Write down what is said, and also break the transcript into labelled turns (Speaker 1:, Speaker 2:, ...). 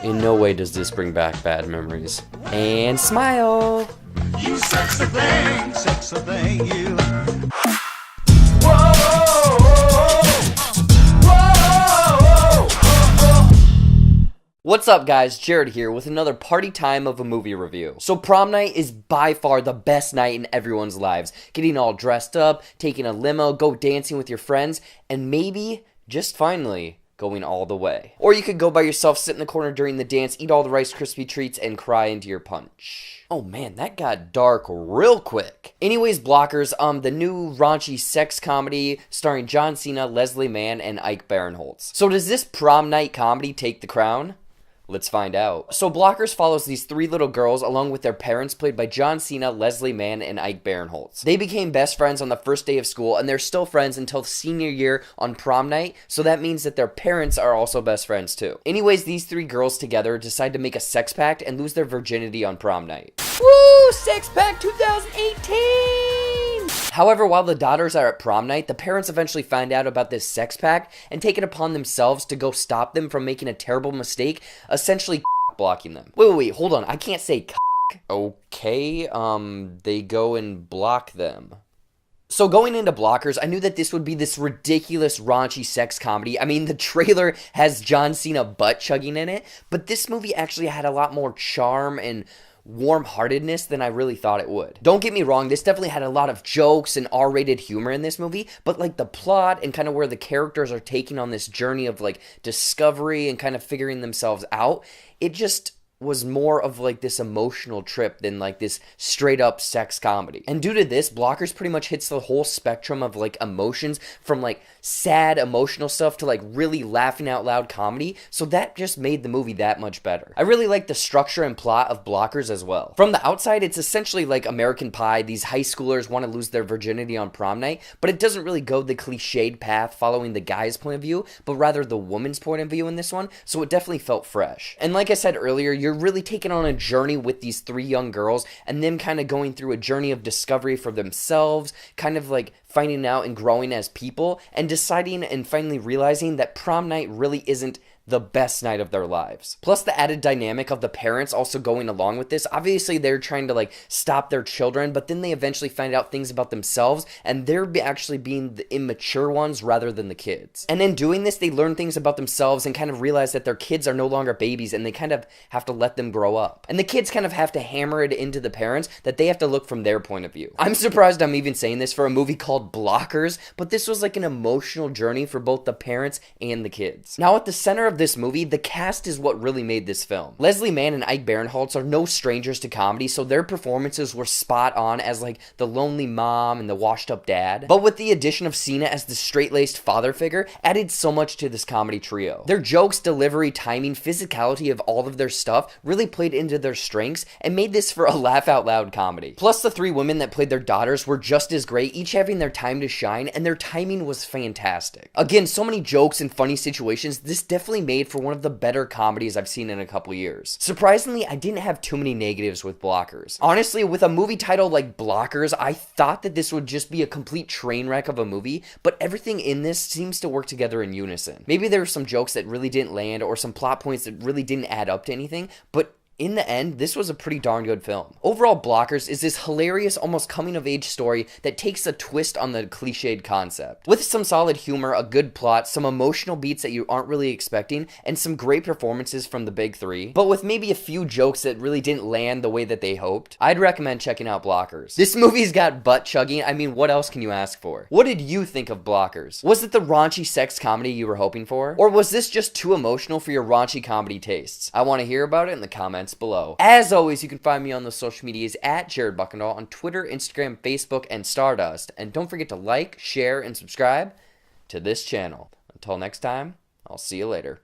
Speaker 1: In no way does this bring back bad memories. And smile!
Speaker 2: You sexy thing, you.
Speaker 1: What's up guys, Jared here with another party time of a movie review. So prom night is by far the best night in everyone's lives. Getting all dressed up, taking a limo, go dancing with your friends, and maybe, just finally, going all the way. Or you could go by yourself, sit in the corner during the dance, eat all the Rice Krispie treats, and cry into your punch. Oh man, that got dark real quick. Anyways, Blockers, the new raunchy sex comedy starring John Cena, Leslie Mann, and Ike Barinholtz. So does this prom night comedy take the crown? Let's find out. So Blockers follows these three little girls along with their parents played by John Cena, Leslie Mann, and Ike Barinholtz. They became best friends on the first day of school and they're still friends until senior year on prom night, so that means that their parents are also best friends too. Anyways, these three girls together decide to make a sex pact and lose their virginity on prom night. Woo! Sex Pact 2018! However, while the daughters are at prom night, the parents eventually find out about this sex pact and take it upon themselves to go stop them from making a terrible mistake, essentially blocking them. Wait, hold on. I can't say okay, they go and block them. So going into Blockers, I knew that this would be this ridiculous raunchy sex comedy. I mean, the trailer has John Cena butt chugging in it, but this movie actually had a lot more charm and warm-heartedness than I really thought it would. Don't get me wrong, this definitely had a lot of jokes and R-rated humor in this movie, but like the plot and kind of where the characters are taking on this journey of like discovery and kind of figuring themselves out, it just was more of like this emotional trip than like this straight up sex comedy. And due to this, Blockers pretty much hits the whole spectrum of like emotions from like sad emotional stuff to like really laughing out loud comedy, so that just made the movie that much better. I really like the structure and plot of Blockers as well. From the outside, it's essentially like American Pie. These high schoolers want to lose their virginity on prom night, but it doesn't really go the cliched path following the guy's point of view, but rather the woman's point of view in this one, so it definitely felt fresh. And like I said earlier, you're really taken on a journey with these three young girls and them kind of going through a journey of discovery for themselves, kind of like finding out and growing as people and deciding and finally realizing that prom night really isn't the best night of their lives. Plus the added dynamic of the parents also going along with this. Obviously they're trying to like stop their children, but then they eventually find out things about themselves and they're actually being the immature ones rather than the kids. And in doing this, they learn things about themselves and kind of realize that their kids are no longer babies and they kind of have to let them grow up. And the kids kind of have to hammer it into the parents that they have to look from their point of view. I'm surprised I'm even saying this for a movie called Blockers, but this was like an emotional journey for both the parents and the kids. Now at the center of this movie, the cast is what really made this film. Leslie Mann and Ike Barinholtz are no strangers to comedy, so their performances were spot on as like the lonely mom and the washed up dad. But with the addition of Cena as the straight-laced father figure, added so much to this comedy trio. Their jokes, delivery, timing, physicality of all of their stuff really played into their strengths and made this for a laugh out loud comedy. Plus the three women that played their daughters were just as great, each having their time to shine, and their timing was fantastic. Again, so many jokes and funny situations. This definitely made for one of the better comedies I've seen in a couple years. Surprisingly, I didn't have too many negatives with Blockers. Honestly, with a movie title like Blockers, I thought that this would just be a complete train wreck of a movie, but everything in this seems to work together in unison. Maybe there were some jokes that really didn't land or some plot points that really didn't add up to anything, but in the end, this was a pretty darn good film. Overall, Blockers is this hilarious, almost coming-of-age story that takes a twist on the cliched concept. With some solid humor, a good plot, some emotional beats that you aren't really expecting, and some great performances from the big three, but with maybe a few jokes that really didn't land the way that they hoped, I'd recommend checking out Blockers. This movie's got butt chugging. I mean, what else can you ask for? What did you think of Blockers? Was it the raunchy sex comedy you were hoping for? Or was this just too emotional for your raunchy comedy tastes? I want to hear about it in the comments below. As always, you can find me on the social medias at Jared Buckendall on Twitter, Instagram, Facebook, and Stardust. And don't forget to like, share, and subscribe to this channel. Until next time, I'll see you later.